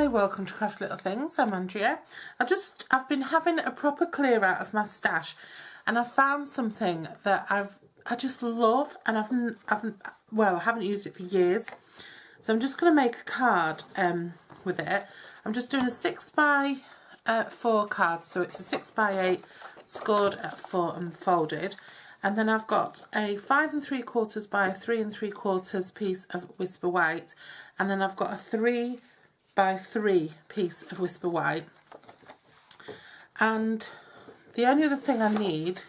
Hi, welcome to Craft Little Things. I'm Andrea. I've been having a proper clear out of my stash, and I found something that I just love, and I haven't used it for years. So I'm just going to make a card with it. I'm just doing a 6x4 card, so it's a 6x8 scored at 4 and folded. And then I've got a 5 3/4 by a 3 3/4 piece of Whisper White, and then I've got a 3 by 3 piece of Whisper White. And the only other thing I need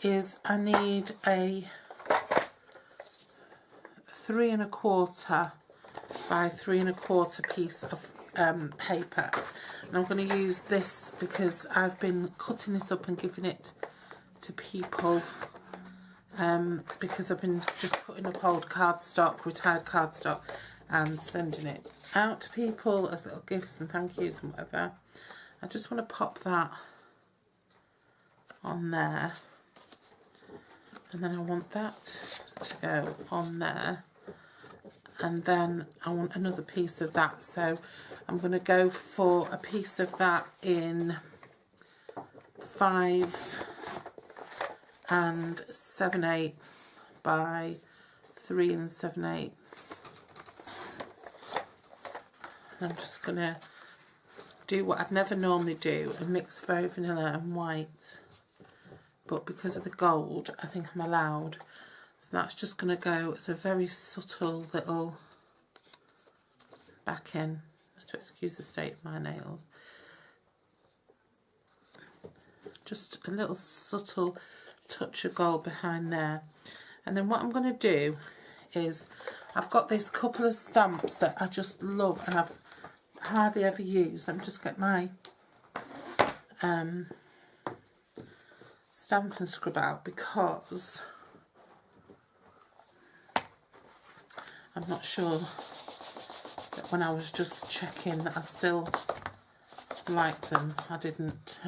is a 3 1/4 by 3 1/4 piece of paper. And I'm going to use this because I've been cutting this up and giving it to people because I've been just putting up old cardstock, retired cardstock, and sending it out to people as little gifts and thank yous and whatever. I just want to pop that on there, and then I want that to go on there, and then I want another piece of that, so I'm going to go for a piece of that in 5 7/8 by 3 7/8. I'm just going to do what I'd never normally do and mix very vanilla and white, but because of the gold I think I'm allowed, so that's just going to go as a very subtle little back in, to excuse the state of my nails, just a little subtle touch of gold behind there. And then what I'm going to do is, I've got this couple of stamps that I just love and I've hardly ever used. Let me just get my stamp and scrub out, because I'm not sure that when I was just checking that I still like them, I didn't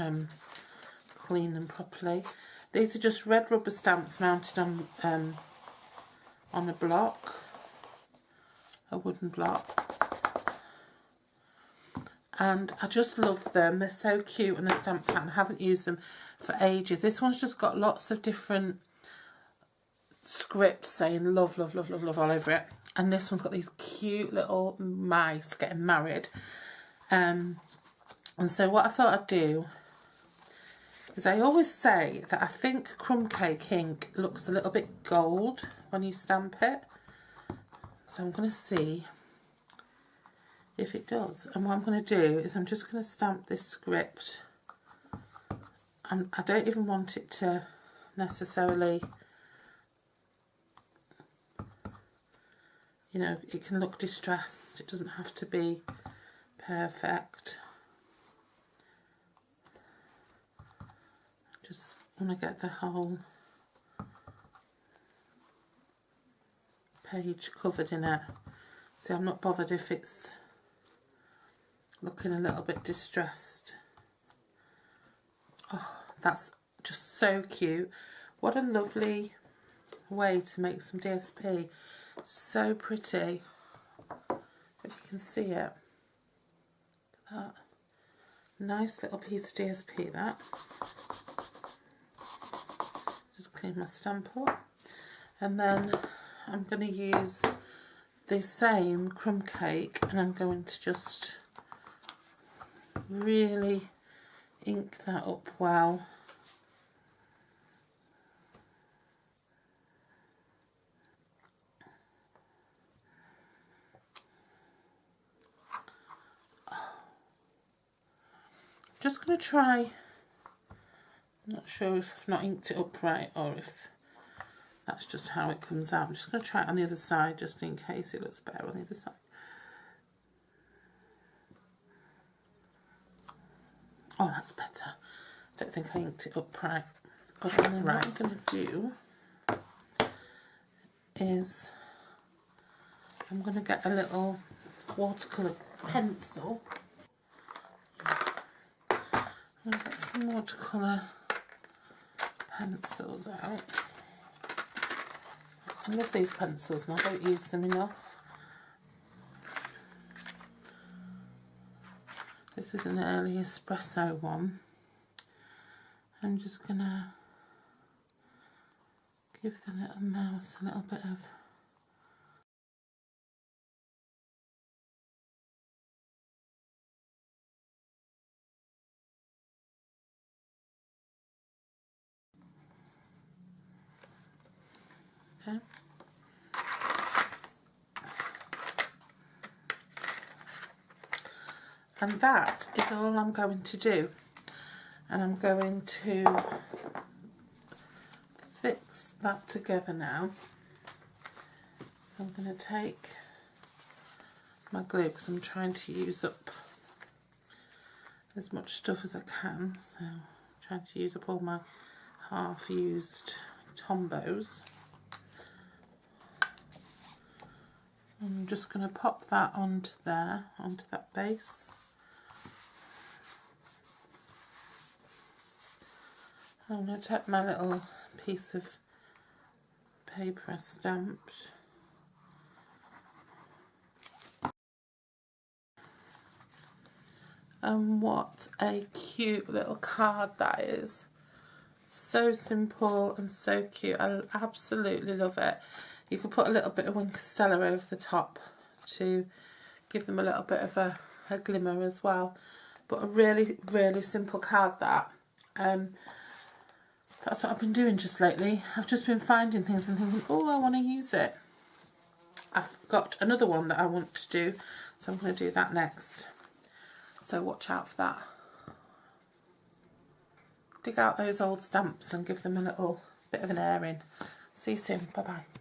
clean them properly. These are just red rubber stamps mounted on a block, a wooden block, and I just love them. They're so cute and they're stamped out, and I haven't used them for ages. This one's just got lots of different scripts saying love, love, love, love, love all over it, and this one's got these cute little mice getting married. And so what I thought I'd do is, I always say that I think crumb cake ink looks a little bit gold when you stamp it, so I'm going to see if it does. And what I'm going to do is, I'm just going to stamp this script, and I don't even want it to necessarily, you know, it can look distressed, it doesn't have to be perfect. Just want to get the whole page covered in it. See, I'm not bothered if it's looking a little bit distressed. Oh, that's just so cute. What a lovely way to make some DSP. So pretty. If you can see it. Look at that. Nice little piece of DSP, that. Just clean my stamp up. And then I'm going to use the same crumb cake, and I'm going to just really ink that up well. Just going to try, I'm not sure if I've not inked it up right or if that's just how it comes out. I'm just going to try it on the other side just in case it looks better on the other side. Oh, that's better. I don't think I inked it up right. And then what I'm going to do is, I'm going to get a little watercolour pencil. I'm going to get some watercolour pencils out. I love these pencils and I don't use them enough. This is an early espresso one. I'm just gonna give the little mouse a little bit of okay. And that is all I'm going to do. And I'm going to fix that together now. So I'm going to take my glue because I'm trying to use up as much stuff as I can. So I'm trying to use up all my half-used Tombos. I'm just going to pop that onto there, onto that base. I'm going to take my little piece of paper I stamped. And what a cute little card that is. So simple and so cute. I absolutely love it. You could put a little bit of Wink of Stella over the top to give them a little bit of a glimmer as well. But a really, really simple card that. That's what I've been doing just lately. I've just been finding things and thinking, oh, I want to use it. I've got another one that I want to do, so I'm going to do that next. So watch out for that. Dig out those old stamps and give them a little bit of an airing. See you soon. Bye-bye.